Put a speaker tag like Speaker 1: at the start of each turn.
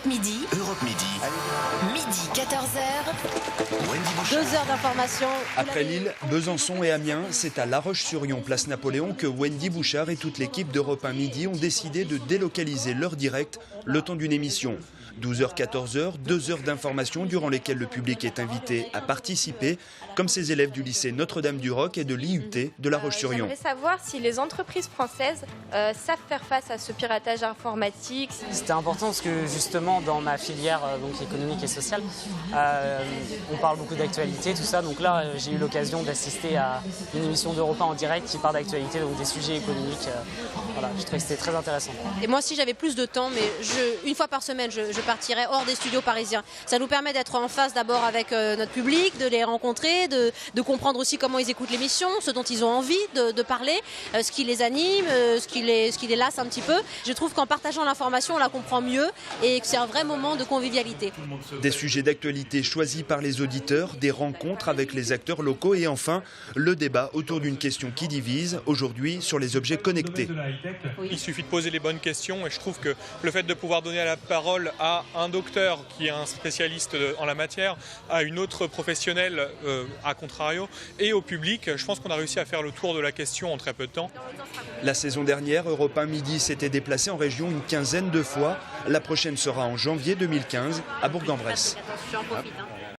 Speaker 1: Europe Midi.
Speaker 2: Europe Midi.
Speaker 1: Midi 14h.
Speaker 2: Wendy Bouchard.
Speaker 3: 2 heures d'information.
Speaker 4: Après Lille, Besançon et Amiens, c'est à La Roche-sur-Yon, place Napoléon, que Wendy Bouchard et toute l'équipe d'Europe 1 Midi ont décidé de délocaliser leur direct le temps d'une émission. 12h-14h, 2 heures d'information durant lesquelles le public est invité à participer, comme ces élèves du lycée Notre-Dame-du-Roc et de l'IUT de La Roche-sur-Yon.
Speaker 5: J'aimerais savoir si les entreprises françaises savent faire face à ce piratage informatique.
Speaker 6: C'était important parce que justement dans ma filière donc économique et sociale, on parle beaucoup d'actualité, tout ça. Donc là, j'ai eu l'occasion d'assister à une émission d'Europe 1 en direct qui parle d'actualité, donc des sujets économiques. Voilà, je trouvais que c'était très intéressant.
Speaker 3: Et moi aussi j'avais plus de temps, mais une fois par semaine je partirai hors des studios parisiens. Ça nous permet d'être en face d'abord avec notre public, de les rencontrer, de comprendre aussi comment ils écoutent l'émission, ce dont ils ont envie de parler, ce qui les anime, ce qui les lasse un petit peu. Je trouve qu'en partageant l'information on la comprend mieux et que c'est un vrai moment de convivialité.
Speaker 4: Des sujets d'actualité choisis par les auditeurs, des rencontres avec les acteurs locaux et enfin le débat autour d'une question qui divise, aujourd'hui sur les objets connectés.
Speaker 7: Il suffit de poser les bonnes questions et je trouve que le fait de pouvoir donner la parole à un docteur qui est un spécialiste en la matière, à une autre professionnelle à contrario et au public, je pense qu'on a réussi à faire le tour de la question en très peu de temps.
Speaker 4: La saison dernière, Europe 1 Midi s'était déplacé en région une quinzaine de fois. La prochaine sera en janvier 2015 à Bourg-en-Bresse.
Speaker 3: J'en profite.